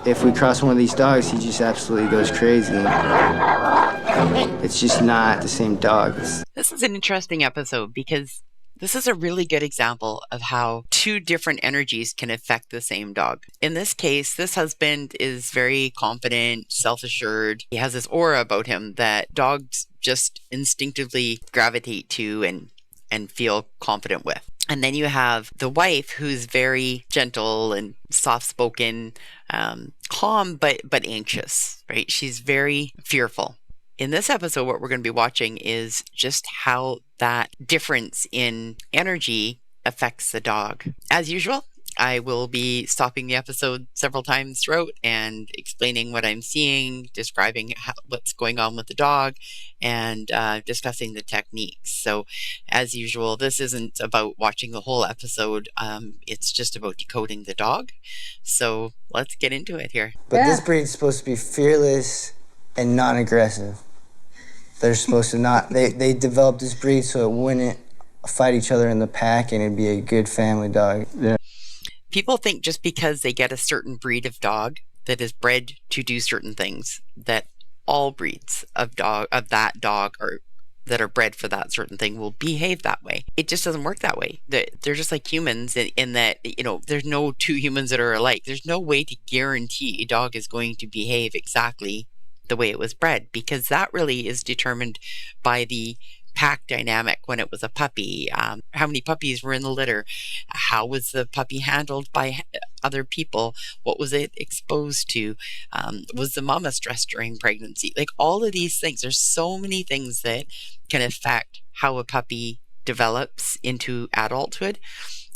If we cross one of these dogs, he just absolutely goes crazy. It's just not the same dog. This is an interesting episode because this is a really good example of how two different energies can affect the same dog. In this case, this husband is very confident, self-assured. He has this aura about him that dogs just instinctively gravitate to and feel confident with. And then you have the wife who's very gentle and soft-spoken, calm, but anxious, right? She's very fearful. In this episode, what we're going to be watching is just how that difference in energy affects the dog. As usual, I will be stopping the episode several times throughout and explaining what I'm seeing, describing what's going on with the dog, and discussing the techniques. So, as usual, this isn't about watching the whole episode. It's just about decoding the dog. So, let's get into it here. But this breed's supposed to be fearless and non-aggressive. They're supposed to not, they developed this breed so it wouldn't fight each other in the pack and it'd be a good family dog. Yeah. People think just because they get a certain breed of dog that is bred to do certain things, that all breeds of that dog or that are bred for that certain thing will behave that way. It just doesn't work that way. They're just like humans in that, there's no two humans that are alike. There's no way to guarantee a dog is going to behave exactly the way it was bred, because that really is determined by the pack dynamic when it was a puppy. How many puppies were in the litter? How was the puppy handled by other people? What was it exposed to? Was the mama stressed during pregnancy? Like all of these things, there's so many things that can affect how a puppy develops into adulthood.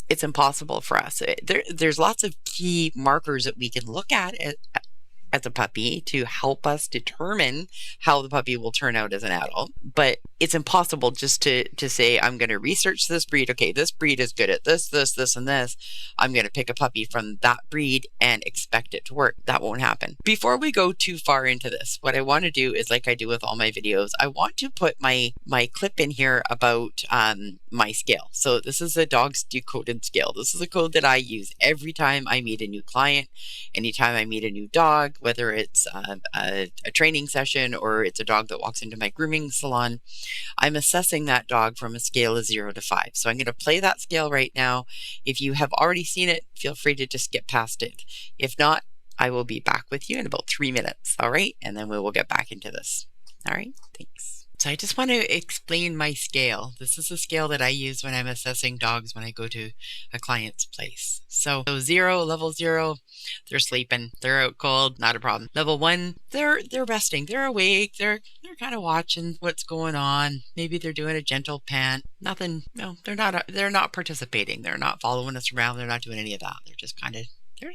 It's impossible for us. There's lots of key markers that we can look at as a puppy to help us determine how the puppy will turn out as an adult. But it's impossible just to say, I'm going to research this breed. Okay, this breed is good at this, and this. I'm going to pick a puppy from that breed and expect it to work. That won't happen. Before we go too far into this, what I want to do is, like I do with all my videos, I want to put my clip in here about my scale. So this is a Dogs Decoded scale. This is a code that I use every time I meet a new client, anytime I meet a new dog, whether it's a training session or it's a dog that walks into my grooming salon. I'm assessing that dog from a scale of 0 to 5. So I'm going to play that scale right now. If you have already seen it, feel free to just skip past it. If not, I will be back with you in about 3 minutes. All right. And then we will get back into this. All right. Thanks. So I just want to explain my scale. This is a scale that I use when I'm assessing dogs when I go to a client's place. So 0, level 0, they're sleeping, they're out cold, not a problem. Level 1, they're resting, they're awake, they're kind of watching what's going on. Maybe they're doing a gentle pant. Nothing, no, they're not participating. They're not following us around. They're not doing any of that. They're just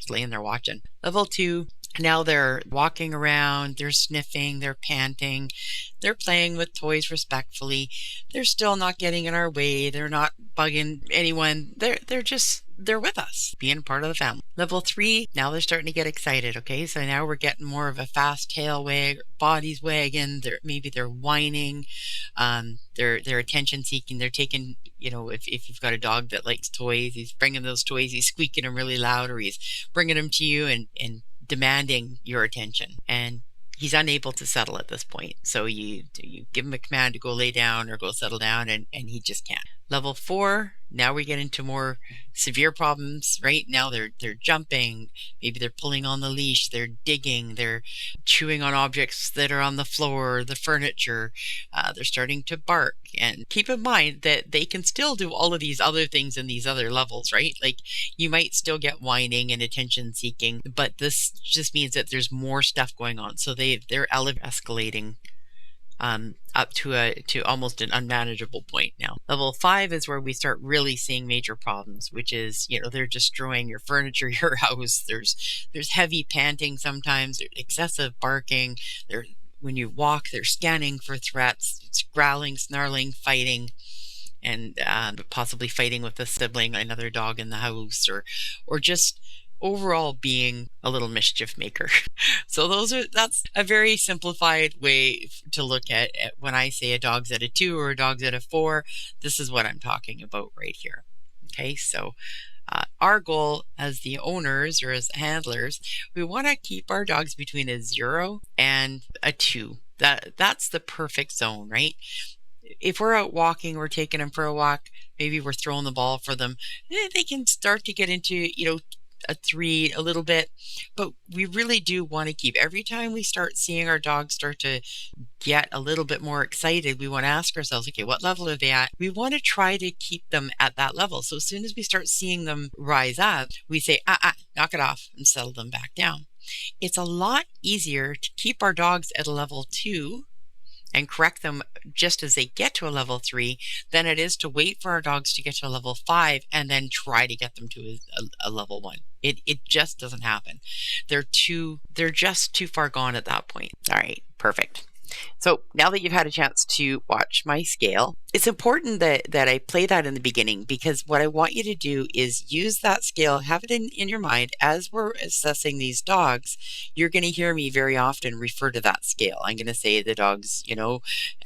laying there watching. Level 2, now they're walking around, they're sniffing, they're panting, they're playing with toys respectfully. They're still not getting in our way. They're not bugging anyone. They're with us, being part of the family. Level 3, now they're starting to get excited. Okay, so now we're getting more of a fast tail wag, bodies wagging. Maybe they're whining. They're attention seeking. They're taking, if you've got a dog that likes toys, he's bringing those toys. He's squeaking them really loud, or he's bringing them to you and demanding your attention. And he's unable to settle at this point. So you give him a command to go lay down or go settle down, and he just can't. Level 4, now we get into more severe problems. Right now they're jumping, maybe they're pulling on the leash, they're digging, they're chewing on objects that are on the floor, the furniture, they're starting to bark. And keep in mind that they can still do all of these other things in these other levels, right? Like you might still get whining and attention seeking, but this just means that there's more stuff going on. So they're escalating up to almost an unmanageable point now. Level 5 is where we start really seeing major problems, which is, they're destroying your furniture, your house. There's heavy panting sometimes, there's excessive barking. When you walk, they're scanning for threats. It's growling, snarling, fighting, and possibly fighting with a sibling, another dog in the house, or just overall being a little mischief maker. So that's a very simplified way to look at when I say a dog's at a 2 or a dog's at a 4. This is what I'm talking about right here. Okay, so Our goal as the owners or as handlers, we want to keep our dogs between a 0 and a 2. That's the perfect zone, right? If we're out walking, we're taking them for a walk, maybe we're throwing the ball for them, they can start to get into, a 3 a little bit. But we really do want to keep, every time we start seeing our dogs start to get a little bit more excited, we want to ask ourselves, okay, what level are they at? We want to try to keep them at that level. So as soon as we start seeing them rise up, we say, knock it off and settle them back down. It's a lot easier to keep our dogs at a level 2 and correct them just as they get to a level 3 than it is to wait for our dogs to get to a level 5 and then try to get them to a level 1. It just doesn't happen. They're just too far gone at that point. All right, perfect. So now that you've had a chance to watch my scale, it's important that I play that in the beginning, because what I want you to do is use that scale, have it in your mind as we're assessing these dogs. You're going to hear me very often refer to that scale. I'm going to say the dog's,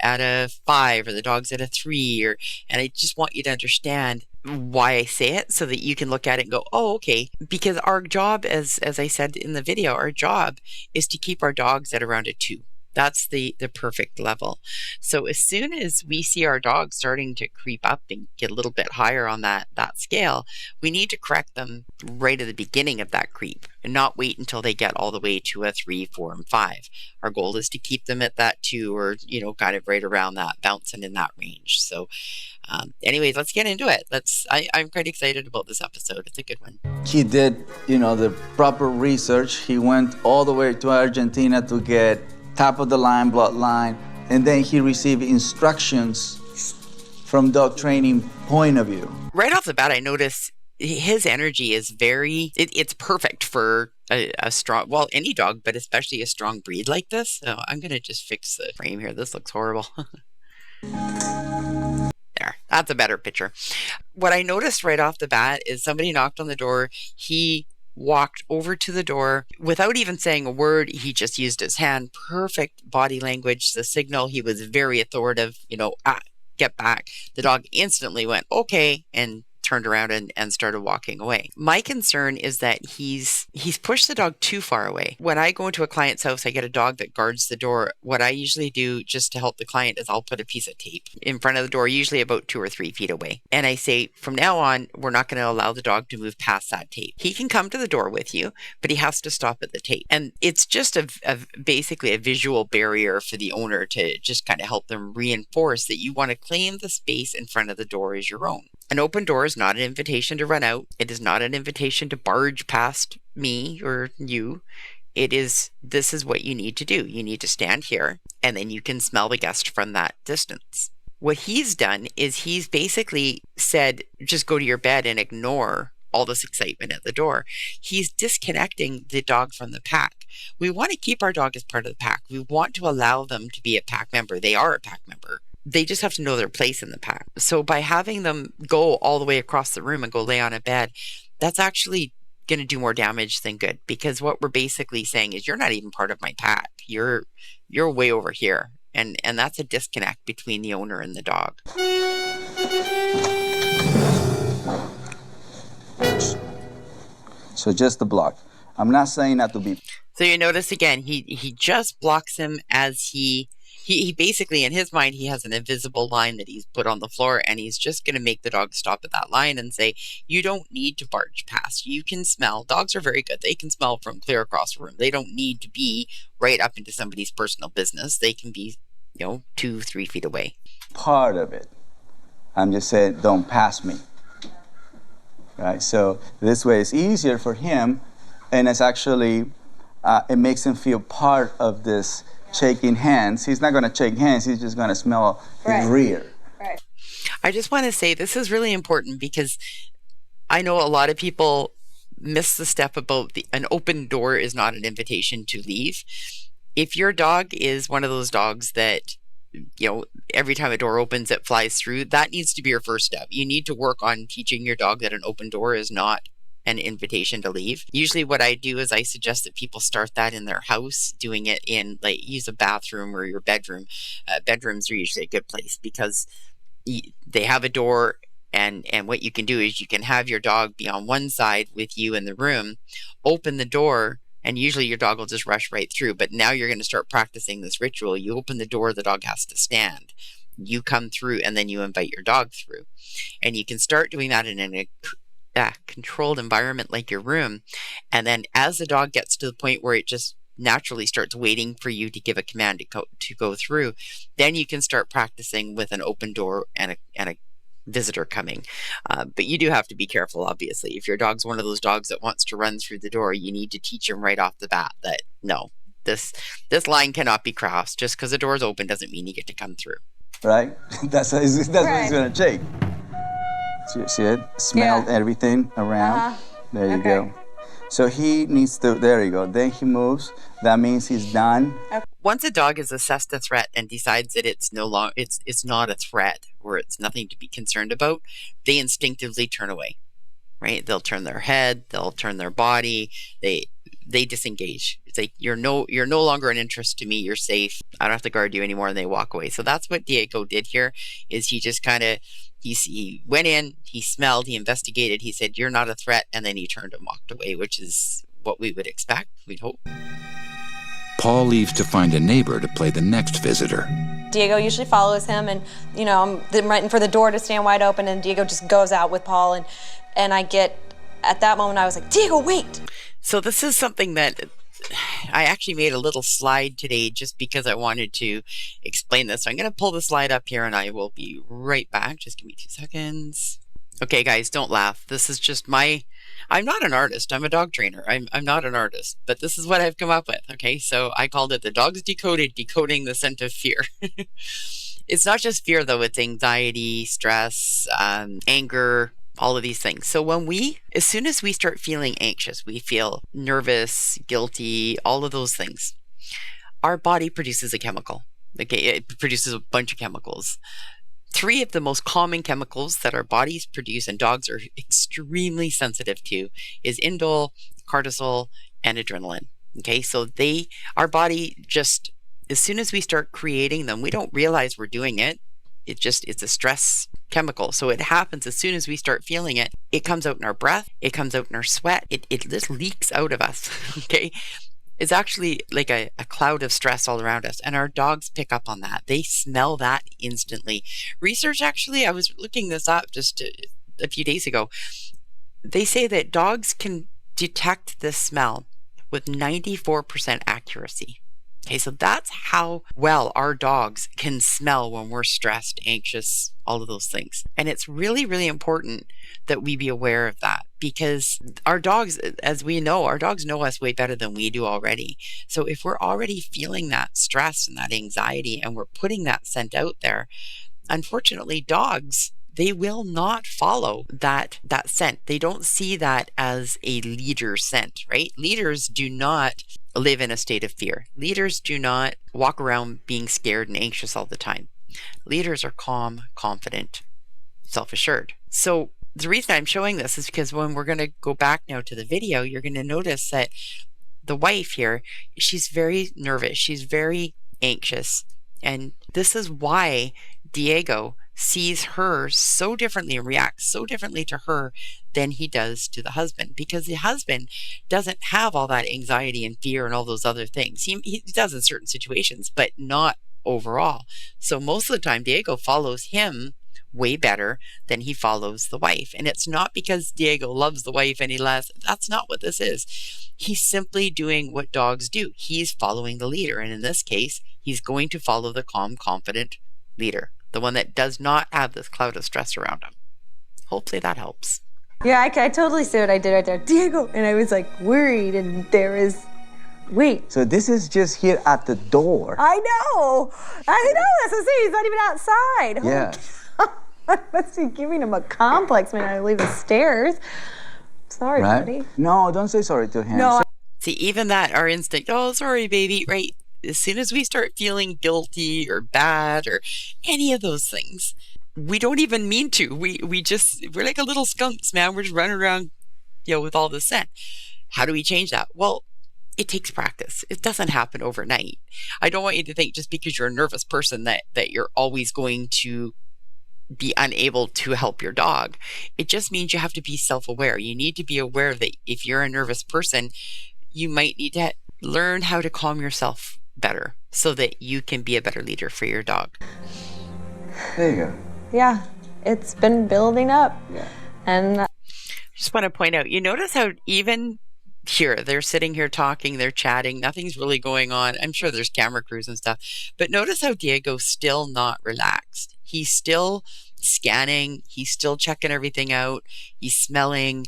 at a 5, or the dog's at a 3, and I just want you to understand why I say it so that you can look at it and go, oh, okay. Because our job, as I said in the video, our job is to keep our dogs at around a 2. That's the perfect level. So as soon as we see our dogs starting to creep up and get a little bit higher on that scale, we need to correct them right at the beginning of that creep and not wait until they get all the way to a 3, 4, and 5. Our goal is to keep them at that 2, or, kind of right around that, bouncing in that range. So anyways, let's get into it. I'm quite excited about this episode. It's a good one. He did, the proper research. He went all the way to Argentina to get top of the line bloodline, and then he received instructions from dog training point of view. Right off the bat, I notice his energy is it's perfect for a strong, well, any dog, but especially a strong breed like this. So I'm gonna just fix the frame here. This looks horrible. There, that's a better picture. What I noticed right off the bat is somebody knocked on the door. He walked over to the door without even saying a word. He just used his hand. Perfect body language, the signal. He was very authoritative, get back. The dog instantly went, okay, and turned around and started walking away. My concern is that he's pushed the dog too far away. When I go into a client's house, I get a dog that guards the door. What I usually do just to help the client is I'll put a piece of tape in front of the door, usually about 2 or 3 feet away. And I say, from now on, we're not going to allow the dog to move past that tape. He can come to the door with you, but he has to stop at the tape. And it's just basically a visual barrier for the owner to just kind of help them reinforce that you want to claim the space in front of the door as your own. An open door is not an invitation to run out. It is not an invitation to barge past me or you. This is what you need to do. You need to stand here, and then you can smell the guest from that distance. What he's done is he's basically said, just go to your bed and ignore all this excitement at the door. He's disconnecting the dog from the pack. We want to keep our dog as part of the pack. We want to allow them to be a pack member. They are a pack member. They just have to know their place in the pack. So by having them go all the way across the room and go lay on a bed, that's actually going to do more damage than good, because what we're basically saying is you're not even part of my pack. You're way over here. And that's a disconnect between the owner and the dog. So just the block. I'm not saying not to be. So you notice again, he just blocks him as he basically, in his mind, he has an invisible line that he's put on the floor, and he's just going to make the dog stop at that line and say, you don't need to barge past. You can smell. Dogs are very good. They can smell from clear across the room. They don't need to be right up into somebody's personal business. They can be, 2, 3 feet away. Part of it. I'm just saying, don't pass me. Right? So this way it's easier for him, and it's actually, it makes him feel part of this shaking hands. He's not going to shake hands. He's just going to smell his rear. Right. I just want to say this is really important, because I know a lot of people miss the step about an open door is not an invitation to leave. If your dog is one of those dogs that, every time a door opens, it flies through, that needs to be your first step. You need to work on teaching your dog that an open door is not an invitation to leave. Usually what I do is I suggest that people start that in their house, doing it in, use a bathroom or your bedroom. Bedrooms are usually a good place because they have a door And what you can do is you can have your dog be on one side with you in the room, open the door, and usually your dog will just rush right through. But now you're going to start practicing this ritual. You open the door, the dog has to stand. You come through, and then you invite your dog through. And you can start doing that in a controlled environment like your room. And then as the dog gets to the point where it just naturally starts waiting for you to give a command to go through, then you can start practicing with an open door and a visitor coming. But you do have to be careful, obviously. If your dog's one of those dogs that wants to run through the door, you need to teach him right off the bat that no, this line cannot be crossed. Just because the door's open doesn't mean you get to come through. Right? That's what it's going to take. See it? Smell everything around. There you go. So he needs to, there you go. Then he moves. That means he's done. Once a dog has assessed a threat and decides that it's no longer, it's not a threat or it's nothing to be concerned about, they instinctively turn away, right? They'll turn their head, they'll turn their body, they disengage. It's like, you're no longer an interest to me, you're safe, I don't have to guard you anymore, and they walk away. So that's what Diego did here, is he just kind of, he went in, he smelled, he investigated, he said, you're not a threat, and then he turned and walked away, which is what we would expect, we'd hope. Paul leaves to find a neighbor to play the next visitor. Diego usually follows him, and I'm waiting for the door to stand wide open, and Diego just goes out with Paul, and I get, at that moment I was like, Diego, wait! So this is something that I actually made a little slide today just because I wanted to explain this. So I'm going to pull the slide up here and I will be right back. Just give me 2 seconds. Okay, guys, don't laugh. This is just I'm not an artist. I'm a dog trainer. I'm not an artist, but this is what I've come up with. Okay, so I called it the Dogs Decoded, Decoding the Scent of Fear. It's not just fear, though. It's anxiety, stress, anger, all of these things. So as soon as we start feeling anxious, we feel nervous, guilty, all of those things, our body produces a chemical. Okay, it produces a bunch of chemicals. 3 of the most common chemicals that our bodies produce and dogs are extremely sensitive to is indole, cortisol, and adrenaline. Okay, so our body just, as soon as we start creating them, we don't realize we're doing it. It's a stress chemical. So it happens as soon as we start feeling it. It comes out in our breath. It comes out in our sweat. It just leaks out of us. Okay. It's actually like a cloud of stress all around us. And our dogs pick up on that. They smell that instantly. Research, actually, I was looking this up just a few days ago. They say that dogs can detect this smell with 94% accuracy. Okay, so that's how well our dogs can smell when we're stressed, anxious, all of those things. And it's really, really important that we be aware of that, because our dogs, as we know, our dogs know us way better than we do already. So if we're already feeling that stress and that anxiety and we're putting that scent out there, unfortunately, dogs, they will not follow that scent. They don't see that as a leader scent, right? Leaders do not live in a state of fear. Leaders do not walk around being scared and anxious all the time. Leaders are calm, confident, self-assured. So the reason I'm showing this is because when we're going to go back now to the video, you're going to notice that the wife here, she's very nervous. She's very anxious. And this is why Diego sees her so differently and reacts so differently to her than he does to the husband, because the husband doesn't have all that anxiety and fear and all those other things. He does in certain situations, but not overall. So most of the time, Diego follows him way better than he follows the wife. And it's not because Diego loves the wife any less. That's not what this is. He's simply doing what dogs do. He's following the leader. And in this case, he's going to follow the calm, confident leader, the one that does not have this cloud of stress around him. Hopefully that helps. Yeah, I totally see what I did right there. Diego! And I was like worried, and there is, wait. So this is just here at the door. I know, that's the thing, he's not even outside. Yeah. I must be giving him a complex when I leave the stairs. Sorry, buddy. No, don't say sorry to him. No. See, even that, our instinct, oh, sorry, baby, right? As soon as we start feeling guilty or bad or any of those things, we don't even mean to. We're like a little skunks, man. We're just running around, with all this scent. How do we change that? Well, it takes practice. It doesn't happen overnight. I don't want you to think just because you're a nervous person that you're always going to be unable to help your dog. It just means you have to be self-aware. You need to be aware that if you're a nervous person, you might need to learn how to calm yourself better so that you can be a better leader for your dog. There you go. Yeah, it's been building up. Yeah. And Just want to point out, you notice how even here, they're sitting here talking, they're chatting, nothing's really going on. I'm sure there's camera crews and stuff, but notice how Diego's still not relaxed. He's still scanning, he's still checking everything out, he's smelling.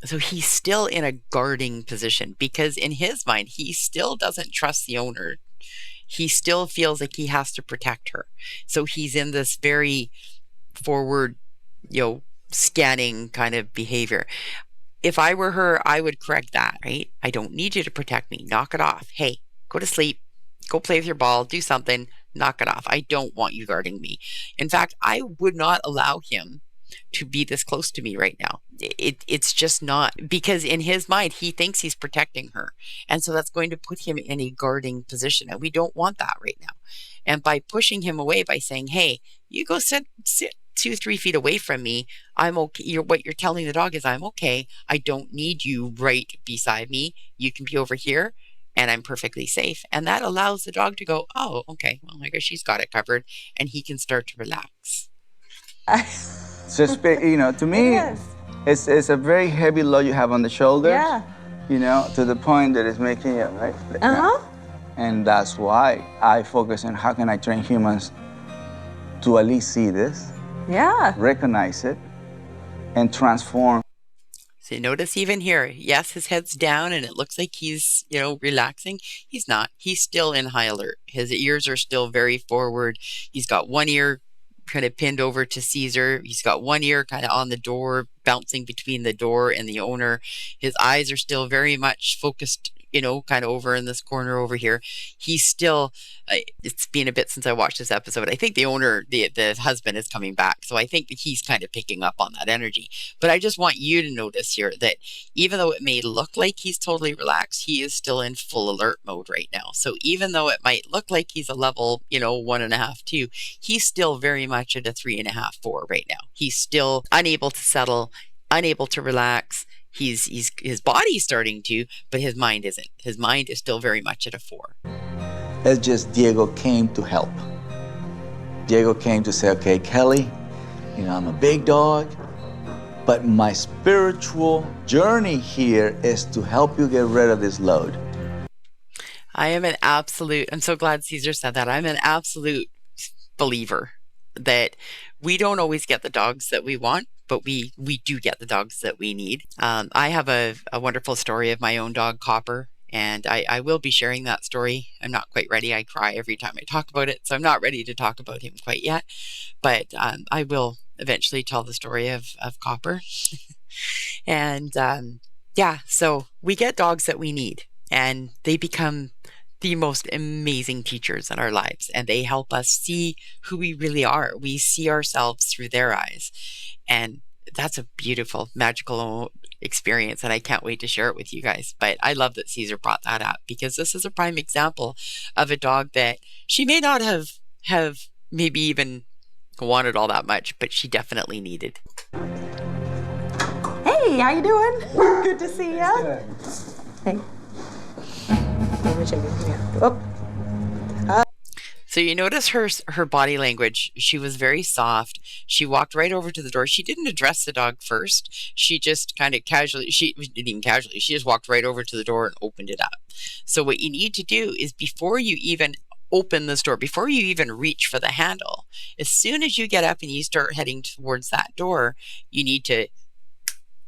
So he's still in a guarding position because in his mind, he still doesn't trust the owner. He still feels like he has to protect her. So he's in this very forward, scanning kind of behavior. If I were her, I would correct that, right? I don't need you to protect me. Knock it off. Hey, go to sleep. Go play with your ball. Do something. Knock it off. I don't want you guarding me. In fact, I would not allow him to be this close to me right now. It's just not, because in his mind, he thinks he's protecting her. And so that's going to put him in a guarding position. And we don't want that right now. And by pushing him away, by saying, hey, you go sit 2-3 feet away from me, I'm okay. What you're telling the dog is, I'm okay. I don't need you right beside me. You can be over here and I'm perfectly safe. And that allows the dog to go, oh, okay, well, I guess she's got it covered. And he can start to relax. Just, to me, it's a very heavy load you have on the shoulders. Yeah. To the point that it's making it, right? And that's why I focus on how can I train humans to at least see this, recognize it, and transform. So you notice even here, yes, his head's down and it looks like he's, relaxing. He's not. He's still in high alert. His ears are still very forward. He's got one ear kind of pinned over to Cesar. He's got one ear kind of on the door, bouncing between the door and the owner. His eyes are still very much focused, kind of over in this corner over here. He's still, it's been a bit since I watched this episode. I think the owner, the husband is coming back. So I think that he's kind of picking up on that energy. But I just want you to notice here that even though it may look like he's totally relaxed, he is still in full alert mode right now. So even though it might look like he's a level, 1.5, 2, he's still very much at a 3.5, 4 right now. He's still unable to settle, unable to relax. His body's starting to, but his mind isn't. His mind is still very much at a 4. It's just Diego came to help. Diego came to say, okay, Kelly, I'm a big dog, but my spiritual journey here is to help you get rid of this load. I'm so glad Cesar said that. I'm an absolute believer that we don't always get the dogs that we want, but we do get the dogs that we need. I have a wonderful story of my own dog, Copper, and I will be sharing that story. I'm not quite ready. I cry every time I talk about it, so I'm not ready to talk about him quite yet, but I will eventually tell the story of Copper. And so we get dogs that we need, and they become the most amazing teachers in our lives, and they help us see who we really are. We see ourselves through their eyes, and that's a beautiful, magical experience, and I can't wait to share it with you guys. But I love that Cesar brought that up, because this is a prime example of a dog that she may not have maybe even wanted all that much, but she definitely needed. Hey, how you doing? Good to see ya. Hey. Let me check it. Yeah. Oh. So you notice her body language. She was very soft. She walked right over to the door. She didn't address the dog first. She just kind of casually, she didn't even casually, she just walked right over to the door and opened it up. So what you need to do is, before you even open this door, before you even reach for the handle, as soon as you get up and you start heading towards that door, you need to,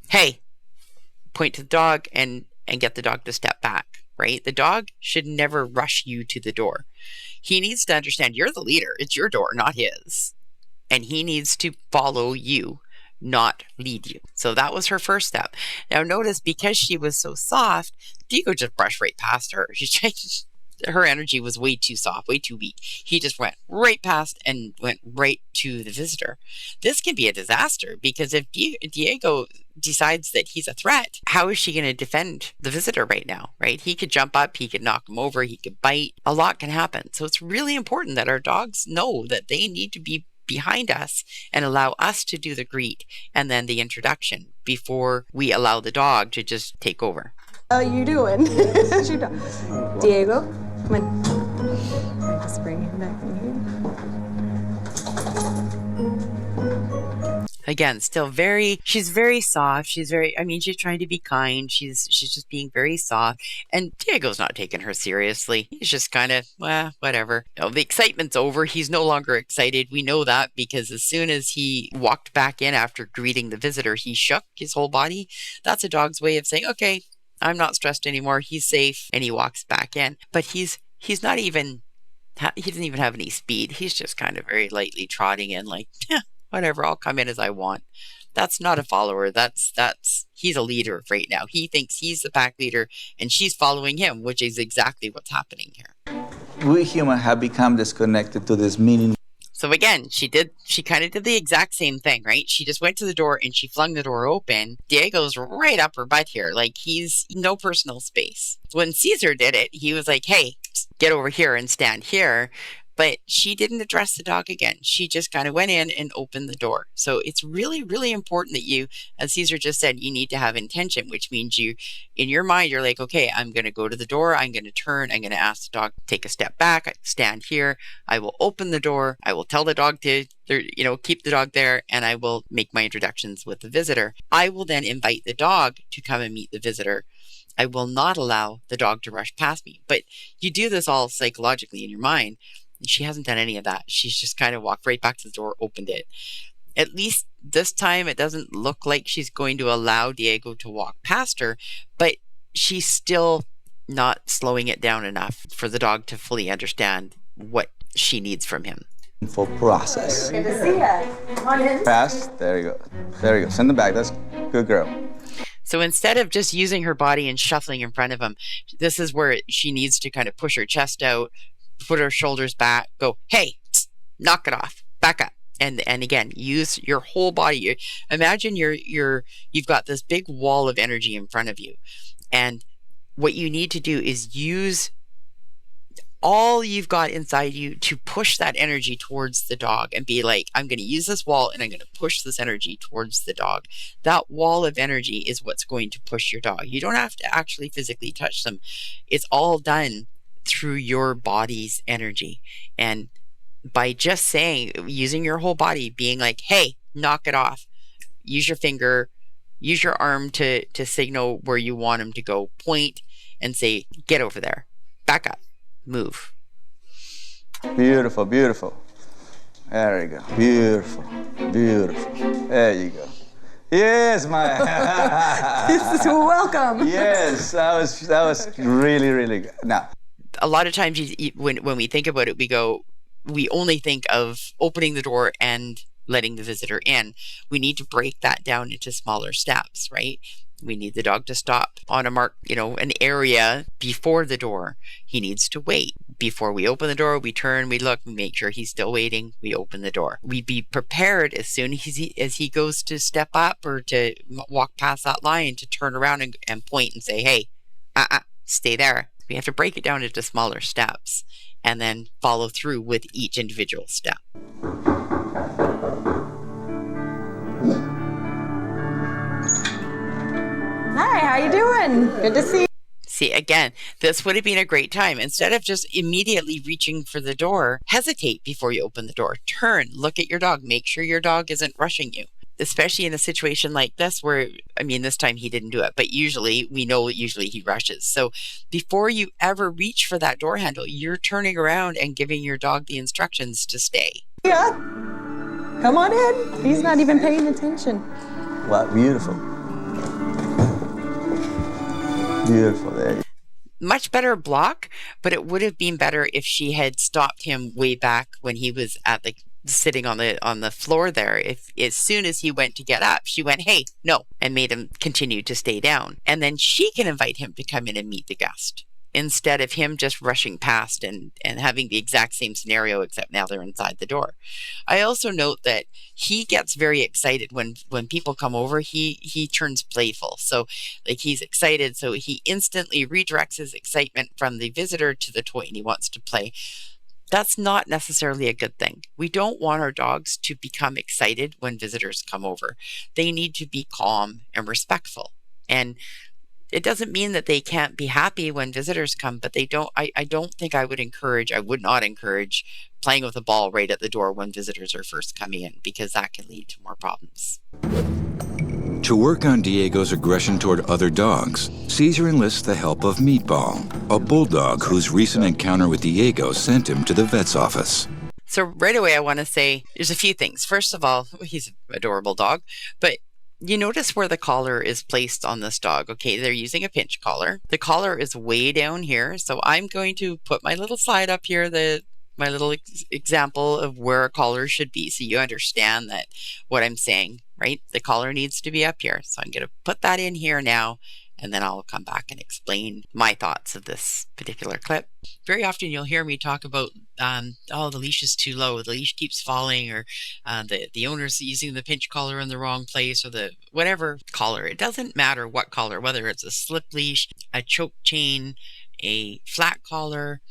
hey, point to the dog and get the dog to step back, right? The dog should never rush you to the door. He needs to understand you're the leader. It's your door, not his. And he needs to follow you, not lead you. So that was her first step. Now notice, because she was so soft, Diego just brushed right past her. Her energy was way too soft, way too weak. He just went right past and went right to the visitor. This can be a disaster, because if Diego decides that he's a threat, how is she going to defend the visitor right now, right? He could jump up, he could knock him over, he could bite. A lot can happen. So it's really important that our dogs know that they need to be behind us and allow us to do the greet and then the introduction before we allow the dog to just take over. How you doing? Diego, come on. I just bring him back in here. Again, still she's very soft. She's trying to be kind. She's just being very soft. And Diego's not taking her seriously. He's just kind of, whatever. The excitement's over. He's no longer excited. We know that because as soon as he walked back in after greeting the visitor, he shook his whole body. That's a dog's way of saying, okay, I'm not stressed anymore. He's safe. And he walks back in. But he's not even, he doesn't even have any speed. He's just kind of very lightly trotting in like, whatever, I'll come in as I want. That's not a follower. He's a leader right now. He thinks he's the pack leader and she's following him, which is exactly what's happening here. We humans have become disconnected to this meaning. So again, she kind of did the exact same thing, right? She just went to the door and she flung the door open. Diego's right up her butt here. Like, he's no personal space. When Cesar did it, he was like, hey, get over here and stand here. But she didn't address the dog again. She just kind of went in and opened the door. So it's really, really important that you, as Cesar just said, you need to have intention, which means you, in your mind, you're like, okay, I'm going to go to the door. I'm going to turn. I'm going to ask the dog to take a step back. Stand here. I will open the door. I will tell the dog to, keep the dog there. And I will make my introductions with the visitor. I will then invite the dog to come and meet the visitor. I will not allow the dog to rush past me. But you do this all psychologically in your mind. She hasn't done any of that. She's just kind of walked right back to the door, opened it. At least this time, it doesn't look like she's going to allow Diego to walk past her, but she's still not slowing it down enough for the dog to fully understand what she needs from him. For process. Good to see you. Come on in. Pass. There you go. There you go. Send them back. That's good girl. So instead of just using her body and shuffling in front of him, this is where she needs to kind of push her chest out, put her shoulders back, go, hey, knock it off, back up. And again, use your whole body. Imagine you've got this big wall of energy in front of you. And what you need to do is use all you've got inside you to push that energy towards the dog and be like, I'm going to use this wall and I'm going to push this energy towards the dog. That wall of energy is what's going to push your dog. You don't have to actually physically touch them. It's all done through your body's energy. And by just saying, using your whole body, being like, hey, knock it off, use your finger, use your arm to signal where you want him to go, point and say, get over there, back up, move. Beautiful, beautiful. There you go. Beautiful, beautiful. There you go. Yes, my. Welcome. Yes, that was really, really good. Now, a lot of times when we think about it, we only think of opening the door and letting the visitor in. We need to break that down into smaller steps, right? We need the dog to stop on a mark, an area before the door. He needs to wait. Before we open the door, we turn, we look, we make sure he's still waiting, we open the door. We be prepared as soon as he goes to step up or to walk past that line to turn around and point and say, hey, stay there. We have to break it down into smaller steps and then follow through with each individual step. Hi, how you doing? Good to see you. See, again, this would have been a great time. Instead of just immediately reaching for the door, hesitate before you open the door. Turn, look at your dog, make sure your dog isn't rushing you. Especially in a situation like this where, this time he didn't do it, but usually he rushes. So before you ever reach for that door handle, you're turning around and giving your dog the instructions to stay. Yeah. Come on in. He's not even paying attention. wow, beautiful. Beautiful. There you go. Much better block, but it would have been better if she had stopped him way back when he was at sitting on the floor there. If as soon as he went to get up, she went, hey, no, and made him continue to stay down. And then she can invite him to come in and meet the guest instead of him just rushing past and having the exact same scenario, except now they're inside the door. I also note that he gets very excited when people come over. He turns playful. So he's excited. So he instantly redirects his excitement from the visitor to the toy and he wants to play. That's not necessarily a good thing. We don't want our dogs to become excited when visitors come over. They need to be calm and respectful. And it doesn't mean that they can't be happy when visitors come, but I don't think I would not encourage playing with a ball right at the door when visitors are first coming in, because that can lead to more problems. To work on Diego's aggression toward other dogs, Cesar enlists the help of Meatball, a bulldog whose recent encounter with Diego sent him to the vet's office. So right away, I want to say there's a few things. First of all, he's an adorable dog, but you notice where the collar is placed on this dog. Okay, they're using a pinch collar. The collar is way down here. So I'm going to put my little slide up here, my little example of where a collar should be, so you understand that what I'm saying, right? The collar needs to be up here. So I'm going to put that in here now, and then I'll come back and explain my thoughts of this particular clip. Very often you'll hear me talk about, the leash is too low, the leash keeps falling, or the owner's using the pinch collar in the wrong place, or the whatever collar. It doesn't matter what collar, whether it's a slip leash, a choke chain, a flat collar,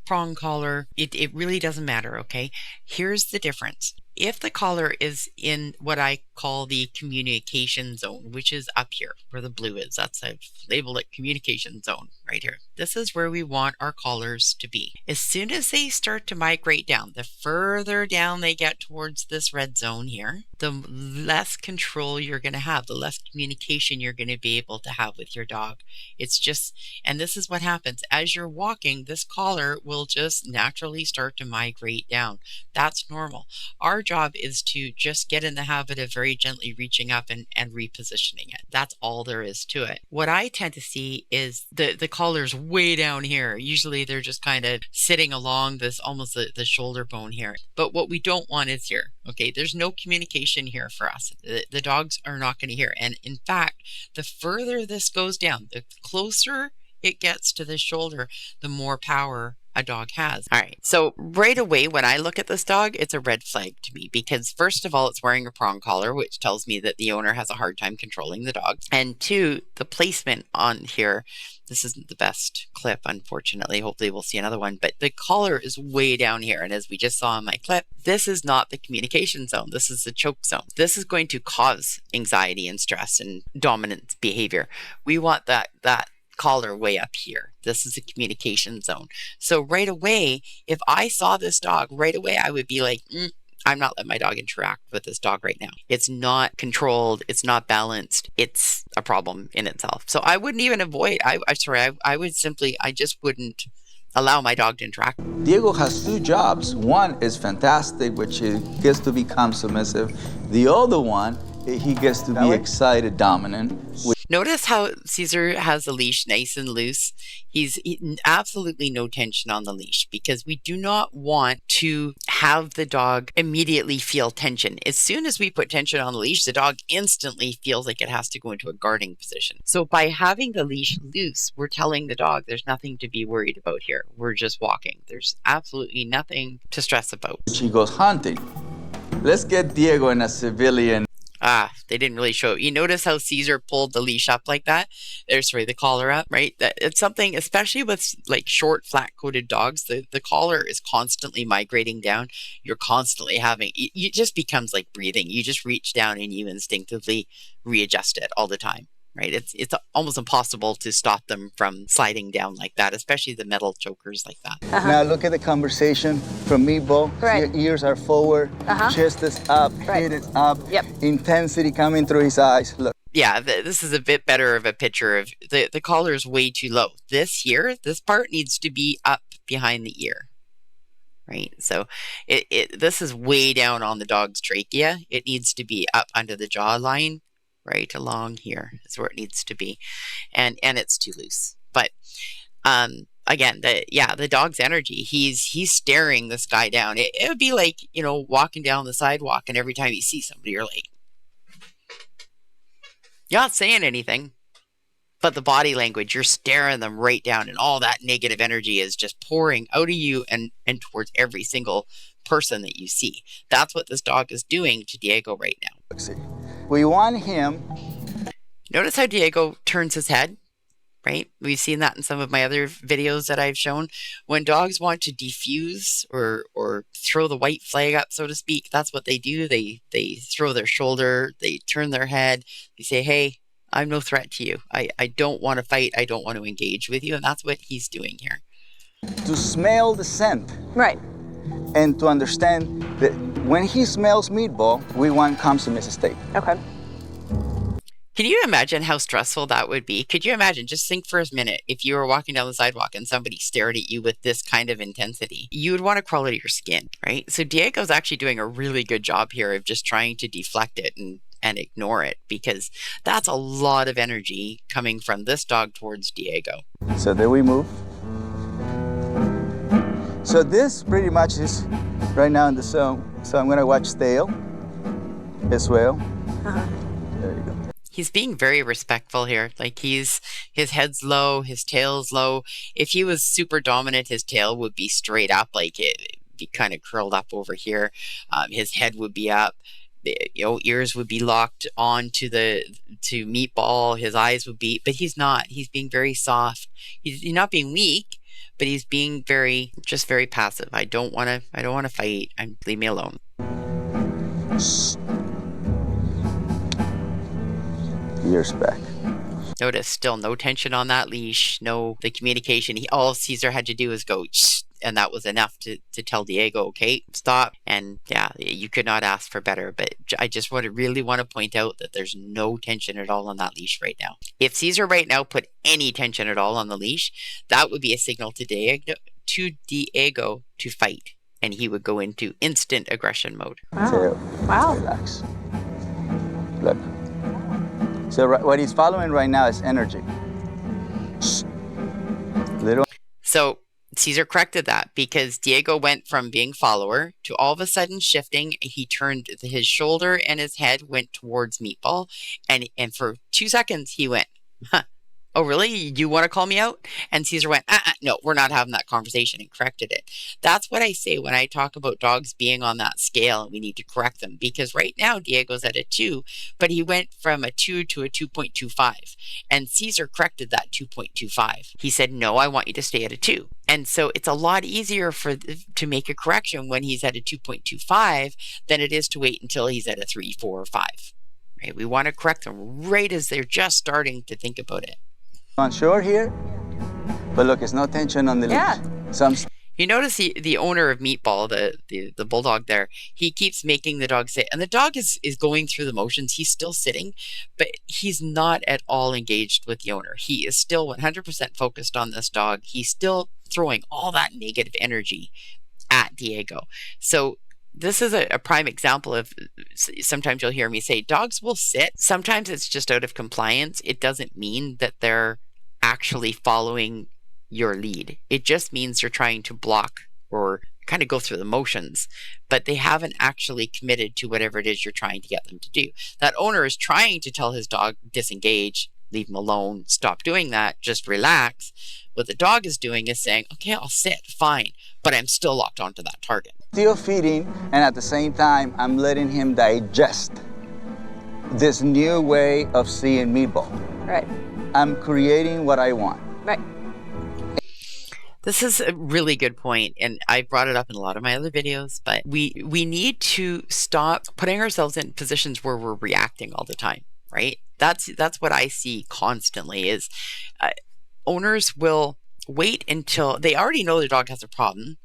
prong collar, it really doesn't matter, okay? Here's the difference. If the collar is in what I call the communication zone, which is up here where the blue is, I've labeled it communication zone right here. This is where we want our collars to be. As soon as they start to migrate down, the further down they get towards this red zone here, the less control you're going to have, the less communication you're going to be able to have with your dog. It's just, and this is what happens. As you're walking, this collar will just naturally start to migrate down. That's normal. Our job is to just get in the habit of very gently reaching up and repositioning it. That's all there is to it. What I tend to see is the collars way down here. Usually they're just kind of sitting along this, almost the shoulder bone here. But what we don't want is here. Okay, there's no communication here for us. The dogs are not going to hear. And in fact, the further this goes down, the closer it gets to the shoulder, the more power a dog has. All right, so right away when I look at this dog, it's a red flag to me, because first of all, it's wearing a prong collar, which tells me that the owner has a hard time controlling the dog. And two, the placement on here, this isn't the best clip, unfortunately. Hopefully we'll see another one, but the collar is way down here. And as we just saw in my clip, this is not the communication zone. This is the choke zone. This is going to cause anxiety and stress and dominant behavior. We want that collar way up here. This is a communication zone. So right away, if I saw this dog right away, I would be like, I'm not letting my dog interact with this dog right now. It's not controlled. It's not balanced. It's a problem in itself. So I wouldn't even avoid, I just wouldn't allow my dog to interact. Diego has two jobs. One is fantastic, which he gets to become submissive. The other one, he gets to be excited, dominant. Notice how Cesar has the leash nice and loose. He's absolutely no tension on the leash, because we do not want to have the dog immediately feel tension. As soon as we put tension on the leash, the dog instantly feels like it has to go into a guarding position. So by having the leash loose, we're telling the dog there's nothing to be worried about here. We're just walking. There's absolutely nothing to stress about. She goes hunting. Let's get Diego in a civilian. They didn't really show it. You notice how Cesar pulled the leash up like that? The collar up, right? That it's something, especially with like short, flat-coated dogs, the collar is constantly migrating down. You're constantly having, it just becomes like breathing. You just reach down and you instinctively readjust it all the time, right? It's almost impossible to stop them from sliding down like that, especially the metal chokers like that. Now look at the conversation from me, Bo. Right. Your ears are forward, chest is up, head is up, intensity coming through his eyes. Look. Yeah, this is a bit better of a picture of the collar is way too low. This part needs to be up behind the ear, right? So this is way down on the dog's trachea. It needs to be up under the jawline. Right along here is where it needs to be, and it's too loose. But again, the dog's energy. He's staring this guy down. It would be like, walking down the sidewalk, and every time you see somebody, you're like, you're not saying anything, but the body language, you're staring them right down, and all that negative energy is just pouring out of you and towards every single person that you see. That's what this dog is doing to Diego right now. We want him. Notice how Diego turns his head, right? We've seen that in some of my other videos that I've shown. When dogs want to defuse or throw the white flag up, so to speak, that's what they do. They throw their shoulder, they turn their head, they say, hey, I'm no threat to you. I don't want to fight. I don't want to engage with you. And that's what he's doing here. To smell the scent. Right. And to understand that when he smells meatball, we want consummate steak. Okay. Can you imagine how stressful that would be? Could you imagine, just think for a minute, if you were walking down the sidewalk and somebody stared at you with this kind of intensity, you would want to crawl out of your skin, right? So Diego's actually doing a really good job here of just trying to deflect it and ignore it, because that's a lot of energy coming from this dog towards Diego. So there we move. So this pretty much is right now in the zone. So I'm going to watch tail as well. There you go. He's being very respectful here. Like his head's low, his tail's low. If he was super dominant, his tail would be straight up, like it'd be kind of curled up over here. His head would be up. Ears would be locked on to Meatball. His eyes would be, but he's not. He's being very soft. He's not being weak, but he's being very passive. I don't want to fight. Leave me alone. Ears back. Notice still no tension on that leash, the communication. All Cesar had to do was go, shh, and that was enough to tell Diego, okay, stop. And yeah, you could not ask for better. But I just really want to point out that there's no tension at all on that leash right now. If Cesar right now put any tension at all on the leash, that would be a signal to Diego to fight, and he would go into instant aggression mode. Wow. Tail. Wow. Relax. Look. So what he's following right now is energy. Little. So Cesar corrected that, because Diego went from being follower to all of a sudden shifting. He turned his shoulder and his head went towards Meatball, and for 2 seconds he went, huh. Oh, really? You want to call me out? And Cesar went, no, we're not having that conversation, and corrected it. That's what I say when I talk about dogs being on that scale and we need to correct them, because right now Diego's at a 2, but he went from a 2 to a 2.25, and Cesar corrected that 2.25. He said, no, I want you to stay at a 2. And so it's a lot easier to make a correction when he's at a 2.25 than it is to wait until he's at a 3, 4, or 5. Right? We want to correct them right as they're just starting to think about it. On shore here, but look, there's no tension on the leash. So you notice the owner of Meatball, the bulldog there, he keeps making the dog sit, and the dog is going through the motions. He's still sitting, but he's not at all engaged with the owner. He is still 100% focused on this dog. He's still throwing all that negative energy at Diego. So this is a prime example of, sometimes you'll hear me say dogs will sit. Sometimes it's just out of compliance. It doesn't mean that they're actually following your lead. It just means they're trying to block or kind of go through the motions, but they haven't actually committed to whatever it is you're trying to get them to do. That owner is trying to tell his dog, disengage, leave him alone, stop doing that, just relax. What the dog is doing is saying, okay, I'll sit, fine, but I'm still locked onto that target. Still feeding, and at the same time, I'm letting him digest this new way of seeing Meatball. Right. I'm creating what I want. Right. This is a really good point, and I brought it up in a lot of my other videos, but we need to stop putting ourselves in positions where we're reacting all the time, right? That's what I see constantly is owners will wait until they already know their dog has a problem.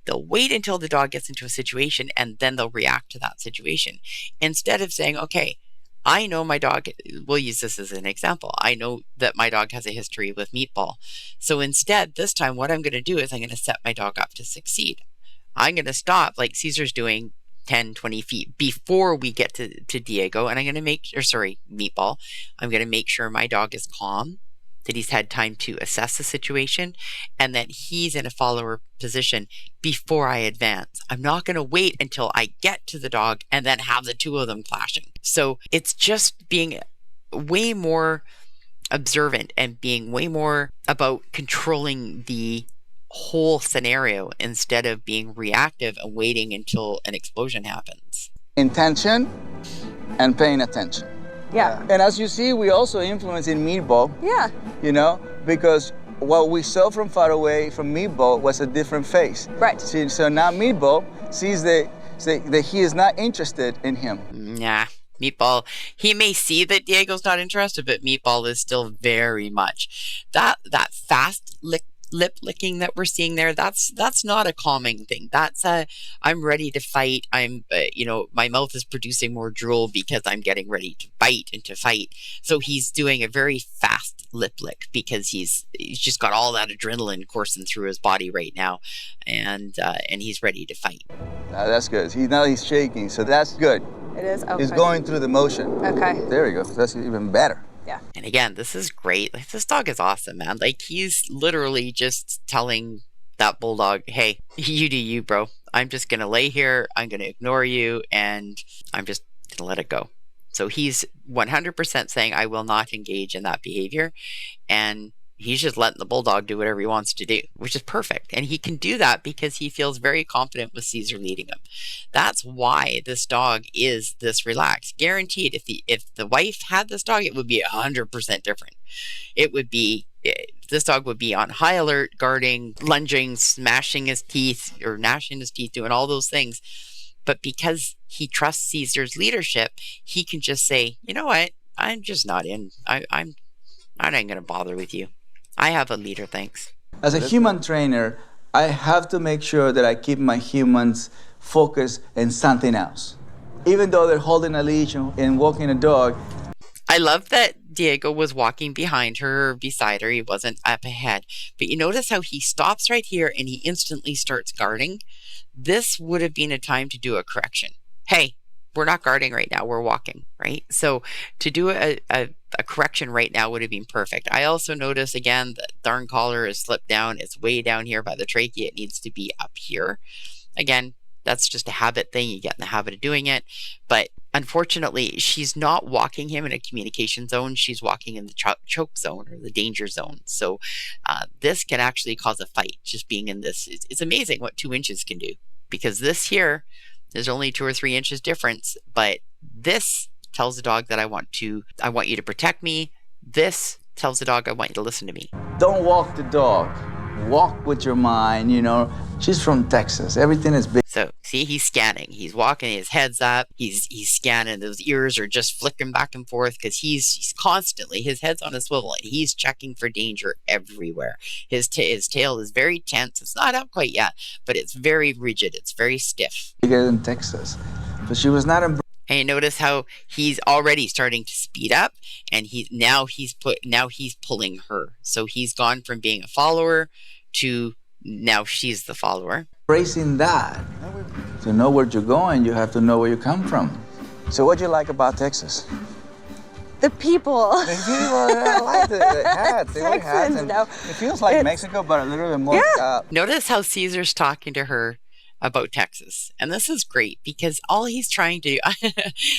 They'll wait until the dog gets into a situation, and then they'll react to that situation, instead of saying, okay, I know my dog, we'll use this as an example. I know that my dog has a history with Meatball. So instead, this time, what I'm going to do is I'm going to set my dog up to succeed. I'm going to stop, like Cesar's doing, 10, 20 feet before we get to Diego, and I'm going to Meatball. I'm going to make sure my dog is calm, that he's had time to assess the situation, and that he's in a follower position before I advance. I'm not going to wait until I get to the dog and then have the two of them clashing. So it's just being way more observant and being way more about controlling the whole scenario instead of being reactive and waiting until an explosion happens. Intention and paying attention. Yeah. And as you see, we also influence in Meatball. Yeah. You know, because what we saw from far away from Meatball was a different face. Right. See, so now Meatball sees that he is not interested in him. Nah, Meatball, he may see that Diego's not interested, but Meatball is still very much. That fast lip licking that we're seeing there, that's not a calming thing. That's a, I'm ready to fight. I'm, my mouth is producing more drool because I'm getting ready to bite and to fight. So he's doing a very fast lip lick because he's just got all that adrenaline coursing through his body right now, and he's ready to fight. That's good. Now he's shaking, so that's good. It is? Okay. He's going through the motion. Okay. There we go. That's even better. Yeah. And again, this is great. Like, this dog is awesome, man. Like, he's literally just telling that bulldog, hey, you do you, bro. I'm just going to lay here. I'm going to ignore you. And I'm just going to let it go. So he's 100% saying, I will not engage in that behavior. And he's just letting the bulldog do whatever he wants to do, which is perfect. And he can do that because he feels very confident with Cesar leading him. That's why this dog is this relaxed. Guaranteed, if the wife had this dog, it would be 100% different. It would be, this dog would be on high alert, guarding, lunging, smashing his teeth, or gnashing his teeth, doing all those things. But because he trusts Cesar's leadership, he can just say, you know what? I'm just not in. I'm not going to bother with you. I have a leader, thanks. As a human trainer, I have to make sure that I keep my humans focused on something else. Even though they're holding a leash and walking a dog. I love that Diego was walking behind her or beside her. He wasn't up ahead. But you notice how he stops right here and he instantly starts guarding. This would have been a time to do a correction. Hey, we're not guarding right now. We're walking, right? So to do a correction right now would have been perfect. I also notice, again, the darn collar is slipped down. It's way down here by the trachea. It needs to be up here. Again, that's just a habit thing. You get in the habit of doing it. But unfortunately, she's not walking him in a communication zone. She's walking in the choke zone or the danger zone. So this can actually cause a fight, just being in this. It's amazing what 2 inches can do, because this here, there's only 2 or 3 inches difference, but this tells the dog that I want you to protect me. This tells the dog I want you to listen to me. Don't walk the dog. Walk with your mind, She's from Texas. Everything is big. So, see, he's scanning. He's walking, his head's up. He's scanning. Those ears are just flicking back and forth because he's constantly, his head's on a swivel, and he's checking for danger everywhere. His tail is very tense. It's not up quite yet, but it's very rigid. It's very stiff. Bigger than Texas. But she was not in. And you notice how he's already starting to speed up, and he's pulling her. So he's gone from being a follower to now she's the follower. Embracing that. To know where you're going, you have to know where you come from. So what do you like about Texas? The people. The people, I like the hats. They wear hats. And it feels like Mexico, but a little bit more. Yeah. Notice how Cesar's talking to her about Texas. And this is great because all he's trying to do,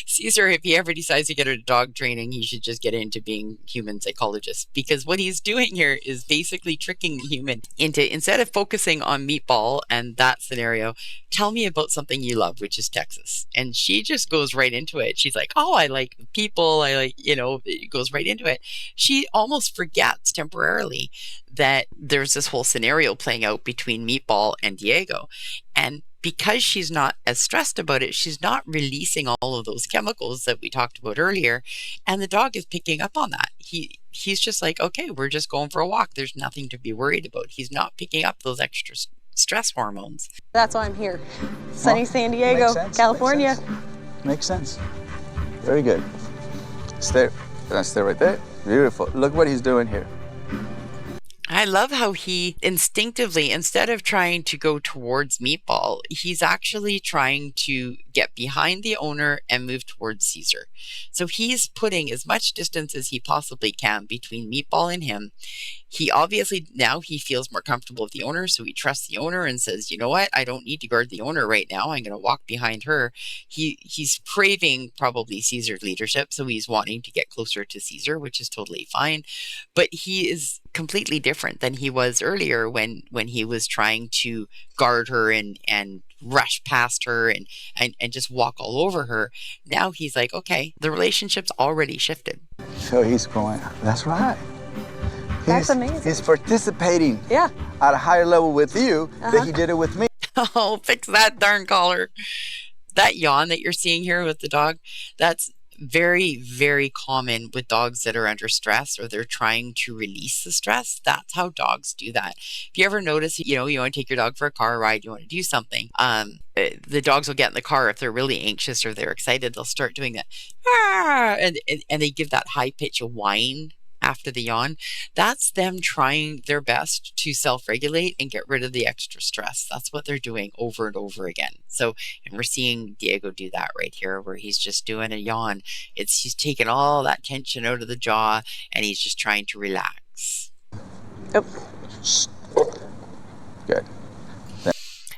Cesar, if he ever decides to get into dog training, he should just get into being human psychologist, because what he's doing here is basically tricking the human into, instead of focusing on Meatball and that scenario, tell me about something you love, which is Texas. And she just goes right into it. She's like, oh, I like people. I like, it goes right into it. She almost forgets temporarily that there's this whole scenario playing out between Meatball and Diego. And because she's not as stressed about it, she's not releasing all of those chemicals that we talked about earlier. And the dog is picking up on that. He's just like, okay, we're just going for a walk. There's nothing to be worried about. He's not picking up those extra stress hormones. That's why I'm here. Sunny San Diego, California. Makes sense. Very good. Stay right there. Beautiful. Look what he's doing here. I love how he instinctively, instead of trying to go towards Meatball, he's actually trying to get behind the owner and move towards Cesar. So he's putting as much distance as he possibly can between Meatball and him. He obviously, now he feels more comfortable with the owner, so he trusts the owner and says, you know what, I don't need to guard the owner right now. I'm going to walk behind her. He's craving probably Cesar's leadership, so he's wanting to get closer to Cesar, which is totally fine. But he is completely different than he was earlier when he was trying to guard her and rush past her and just walk all over her. Now he's like, okay, the relationship's already shifted. So he's going, that's right. That's amazing. He's participating Yeah. at a higher level with you than he did it with me. Oh, fix that darn collar. That yawn that you're seeing here with the dog, that's very, very common with dogs that are under stress or they're trying to release the stress. That's how dogs do that. If you ever notice, you want to take your dog for a car ride, you want to do something, the dogs will get in the car. If they're really anxious or they're excited, they'll start doing that. And they give that high pitch of whine after the yawn. That's them trying their best to self-regulate and get rid of the extra stress. That's what they're doing over and over again. So, and we're seeing Diego do that right here, where he's just doing a yawn. He's taking all that tension out of the jaw and he's just trying to relax. Oh. Good.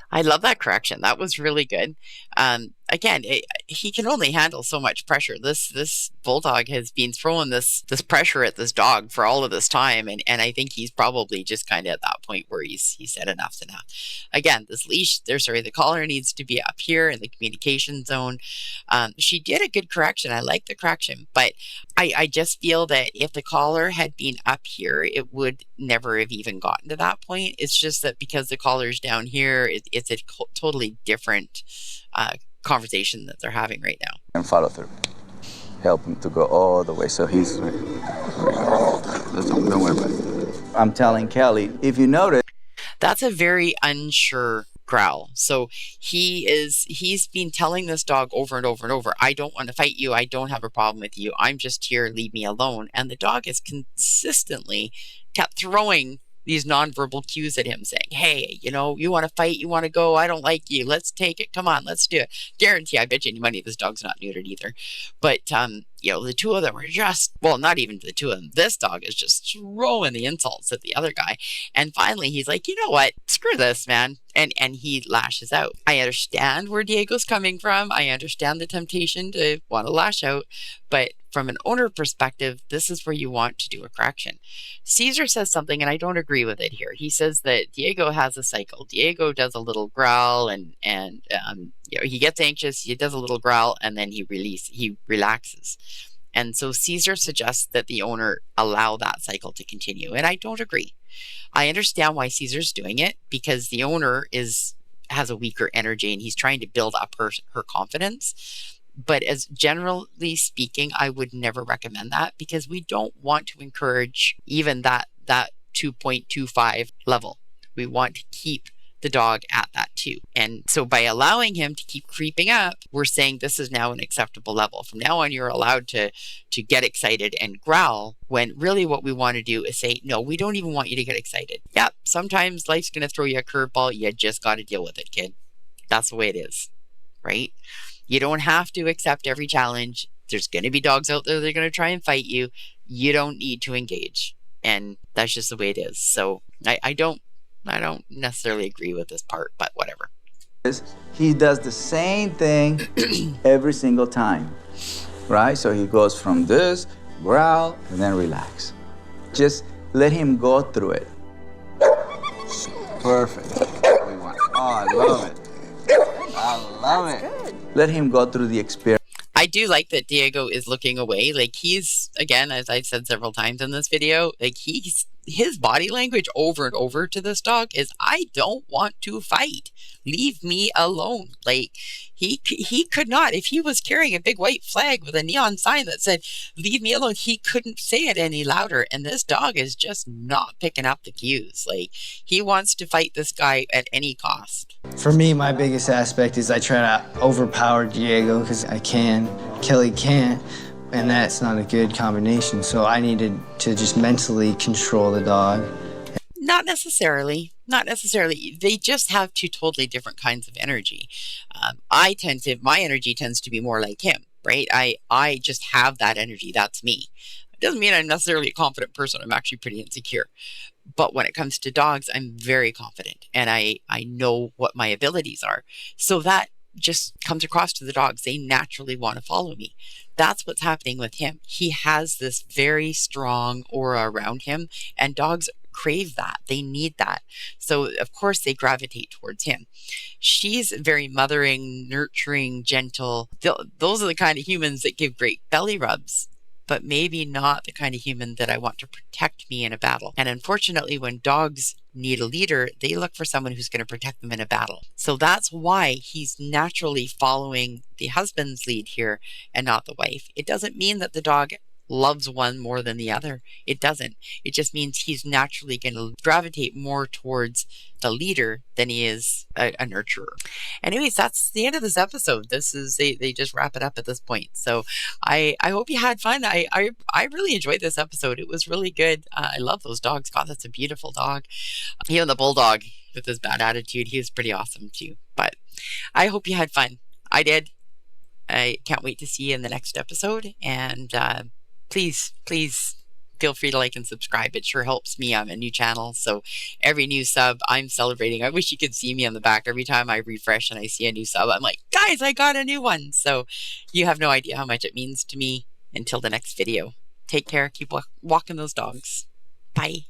I love that correction. That was really good. Again, he can only handle so much pressure. This bulldog has been throwing this pressure at this dog for all of this time, and I think he's probably just kind of at that point where he said enough's enough. Again, this leash, the collar needs to be up here in the communication zone. She did a good correction. I like the correction, but I just feel that if the collar had been up here, it would never have even gotten to that point. It's just that because the collar's down here, it's a totally different conversation that they're having right now. And follow through. Help him to go all the way. So he's... Don't worry about it. I'm telling Kelly, if you notice... That's a very unsure growl. So he's been telling this dog over and over and over, I don't want to fight you. I don't have a problem with you. I'm just here. Leave me alone. And the dog has consistently kept throwing these nonverbal cues at him saying, hey, you want to fight, you want to go, I don't like you, let's take it, come on, let's do it. Guarantee, I bet you any money this dog's not neutered either. But, the two of them are just, well, not even the two of them. This dog is just throwing the insults at the other guy. And finally, he's like, you know what, screw this, man. And he lashes out. I understand where Diego's coming from. I understand the temptation to want to lash out. But from an owner perspective, this is where you want to do a correction. Cesar says something, and I don't agree with it here. He says that Diego has a cycle. Diego does a little growl, and he gets anxious, he does a little growl, and then he relaxes. And so Cesar suggests that the owner allow that cycle to continue, and I don't agree. I understand why Cesar's doing it, because the owner has a weaker energy, and he's trying to build up her confidence. But as generally speaking, I would never recommend that, because we don't want to encourage even that 2.25 level. We want to keep the dog at that 2. And so by allowing him to keep creeping up, we're saying this is now an acceptable level. From now on, you're allowed to get excited and growl, when really what we want to do is say, no, we don't even want you to get excited. Yeah, sometimes life's going to throw you a curveball. You just got to deal with it, kid. That's the way it is, right? You don't have to accept every challenge. There's going to be dogs out there that are going to try and fight you. You don't need to engage. And that's just the way it is. So I don't necessarily agree with this part, but whatever. He does the same thing every single time, right? So he goes from this, growl, and then relax. Just let him go through it. Perfect. Oh, I love it. I love it. Good. Let him go through the experience. I do like that Diego is looking away. Like, he's, again, as I've said several times in this video, like his body language over and over to this dog is, I don't want to fight. Leave me alone. Like, he could not, if he was carrying a big white flag with a neon sign that said, leave me alone, he couldn't say it any louder. And this dog is just not picking up the cues. Like, he wants to fight this guy at any cost. For me, my biggest aspect is I try to overpower Diego because I can. Kelly can't, and that's not a good combination. So I needed to just mentally control the dog. Not necessarily. They just have two totally different kinds of energy. My energy tends to be more like him, right? I just have that energy. That's me. It doesn't mean I'm necessarily a confident person. I'm actually pretty insecure. But when it comes to dogs, I'm very confident, and I know what my abilities are. So that just comes across to the dogs. They naturally want to follow me. That's what's happening with him. He has this very strong aura around him, and dogs crave that. They need that. So of course they gravitate towards him. She's very mothering, nurturing, gentle. Those are the kind of humans that give great belly rubs. but maybe not the kind of human that I want to protect me in a battle. And unfortunately, when dogs need a leader, they look for someone who's going to protect them in a battle. So that's why he's naturally following the husband's lead here and not the wife. It doesn't mean that the dog loves one more than the other. It doesn't. It just means he's naturally going to gravitate more towards the leader than he is a nurturer. Anyways, that's the end of this episode. This is they just wrap it up at this point. So I hope you had fun. I really enjoyed this episode. It was really good. I love those dogs. God, that's a beautiful dog. Even the bulldog with his bad attitude, he was pretty awesome too. But I hope you had fun. I did. I can't wait to see you in the next episode. And please feel free to like and subscribe. It sure helps me. I'm a new channel, so every new sub I'm celebrating. I wish you could see me on the back. Every time I refresh and I see a new sub, I'm like, guys, I got a new one. So you have no idea how much it means to me. Until the next video, take care. Keep walking those dogs. Bye.